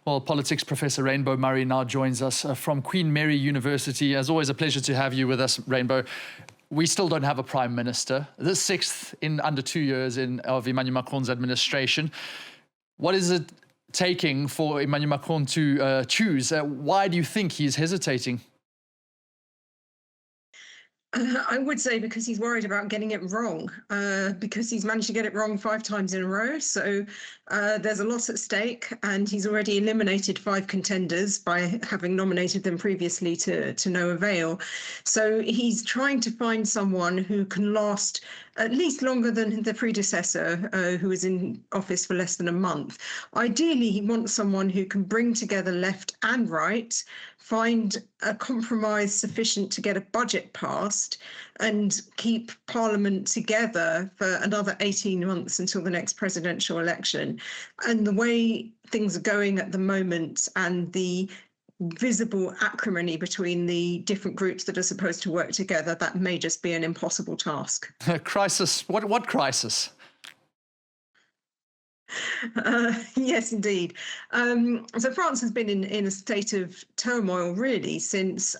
Well, politics professor Rainbow Murray now joins us from Queen Mary University. As always, a pleasure to have you with us, Rainbow. We still don't have a prime minister. The sixth in under 2 years of Emmanuel Macron's administration. What is it taking for Emmanuel Macron to choose? Why do you think he's hesitating? I would say because he's worried about getting it wrong, because he's managed to get it wrong 5 times in a row. So there's a lot at stake, and he's already eliminated 5 contenders by having nominated them previously to no avail. So he's trying to find someone who can last at least longer than the predecessor, who was in office for less than a month. Ideally, he wants someone who can bring together left and right, find a compromise sufficient to get a budget passed, and keep Parliament together for another 18 months until the next presidential election. And the way things are going at the moment, and the visible acrimony between the different groups that are supposed to work together, that may just be an impossible task. Crisis? What crisis? Yes, indeed. So France has been in a state of turmoil, really, since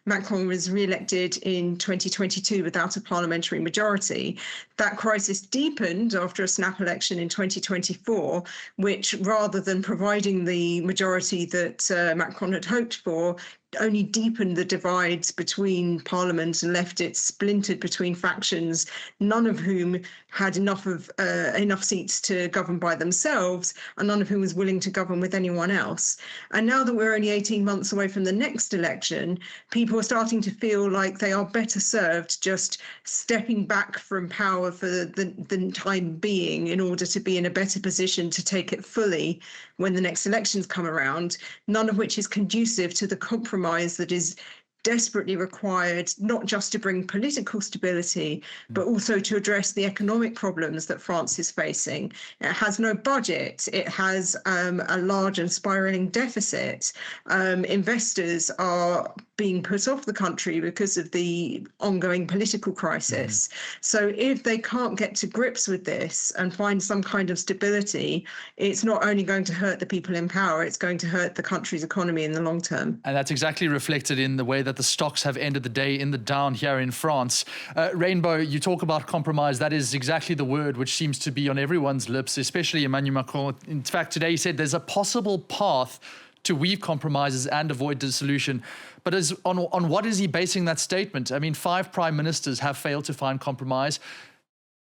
Macron was re-elected in 2022 without a parliamentary majority. That crisis deepened after a snap election in 2024, which, rather than providing the majority that Macron had hoped for, only deepened the divides between Parliament and left it splintered between factions, none of whom had enough seats to govern by themselves, and none of whom was willing to govern with anyone else. And now that we're only 18 months away from the next election, people are starting to feel like they are better served just stepping back from power for the time being in order to be in a better position to take it fully when the next elections come around, none of which is conducive to the compromise that is desperately required, not just to bring political stability, but also to address the economic problems that France is facing. It has no budget. It has a large and spiraling deficit. Investors are being put off the country because of the ongoing political crisis. So if they can't get to grips with this and find some kind of stability, it's not only going to hurt the people in power, it's going to hurt the country's economy in the long term. And that's exactly reflected in the way that the stocks have ended the day in the down here in France. Rainbow, you talk about compromise. That is exactly the word which seems to be on everyone's lips, especially Emmanuel Macron. In fact, today he said there's a possible path to weave compromises and avoid dissolution. But on what is he basing that statement? I mean, 5 prime ministers have failed to find compromise,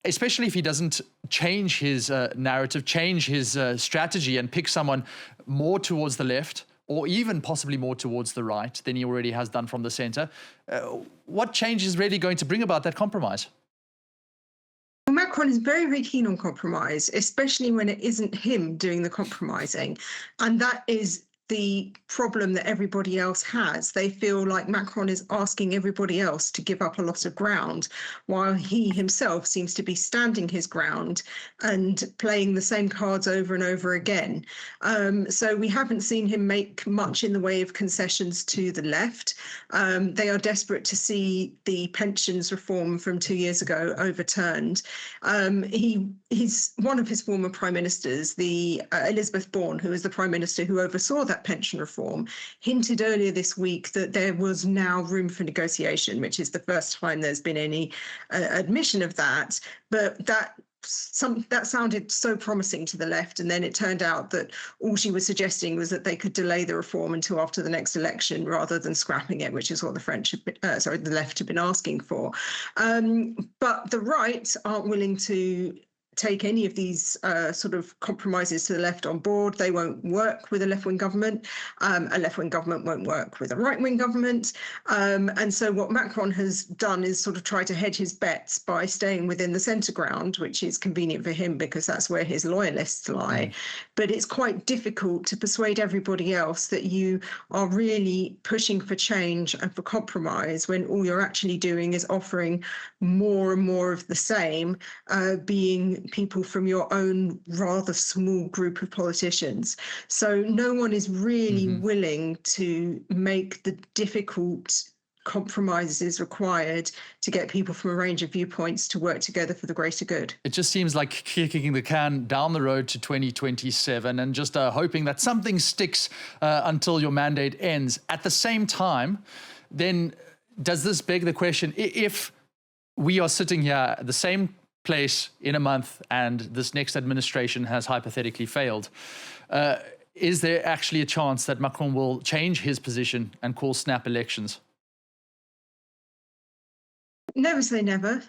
especially if he doesn't change his narrative, change his strategy and pick someone more towards the left, or even possibly more towards the right than he already has done from the center. What change is really going to bring about that compromise? Well, Macron is very, very keen on compromise, especially when it isn't him doing the compromising. And that is the problem that everybody else has. They feel like Macron is asking everybody else to give up a lot of ground, while he himself seems to be standing his ground and playing the same cards over and over again. So we haven't seen him make much in the way of concessions to the left. They are desperate to see the pensions reform from 2 years ago overturned. He's one of his former prime ministers, the Elizabeth Bourne, who was the prime minister who oversaw that pension reform, hinted earlier this week that there was now room for negotiation, which is the first time there's been any admission of that. But that sounded so promising to the left, and then it turned out that all she was suggesting was that they could delay the reform until after the next election rather than scrapping it, which is what the left have been asking for. But the right aren't willing to take any of these sort of compromises to the left on board. They won't work with a left-wing government. A left-wing government won't work with a right-wing government. And so what Macron has done is sort of try to hedge his bets by staying within the centre ground, which is convenient for him because that's where his loyalists lie. But it's quite difficult to persuade everybody else that you are really pushing for change and for compromise when all you're actually doing is offering more and more of the same, being people from your own rather small group of politicians. So no one is really willing to make the difficult compromise is required to get people from a range of viewpoints to work together for the greater good. It just seems like kicking the can down the road to 2027 and just hoping that something sticks until your mandate ends. At the same time, then does this beg the question, if we are sitting here at the same place in a month and this next administration has hypothetically failed, is there actually a chance that Macron will change his position and call snap elections? Never say never.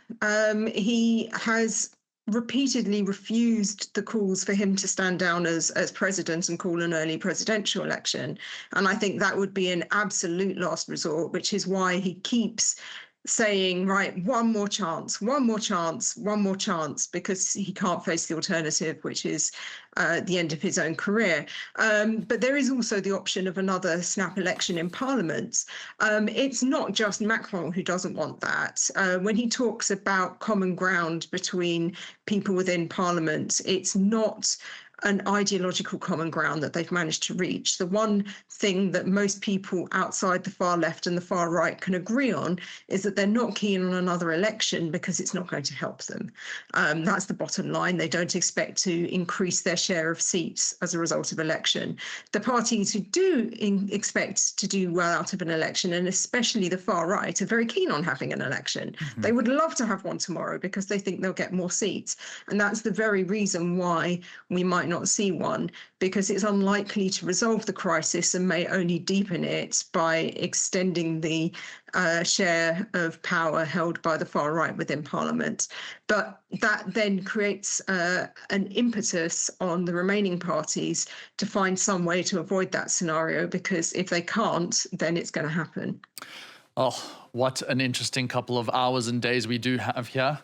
He has repeatedly refused the calls for him to stand down as president and call an early presidential election. And I think that would be an absolute last resort, which is why he keeps saying, right, one more chance, one more chance, one more chance, because he can't face the alternative, which is the end of his own career. But there is also the option of another snap election in Parliament. It's not just Macron who doesn't want that. When he talks about common ground between people within Parliament, it's not an ideological common ground that they've managed to reach. The one thing that most people outside the far left and the far right can agree on is that they're not keen on another election because it's not going to help them. That's the bottom line. They don't expect to increase their share of seats as a result of election. The parties who do expect to do well out of an election, and especially the far right, are very keen on having an election. Mm-hmm. They would love to have one tomorrow because they think they'll get more seats. And that's the very reason why we might not see one, because it's unlikely to resolve the crisis and may only deepen it by extending the share of power held by the far right within Parliament. But that then creates an impetus on the remaining parties to find some way to avoid that scenario, because if they can't, then it's going to happen. Oh, what an interesting couple of hours and days we do have here.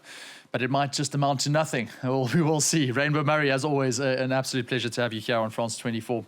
But it might just amount to nothing. We will see. Rainbow Murray, as always, an absolute pleasure to have you here on France 24.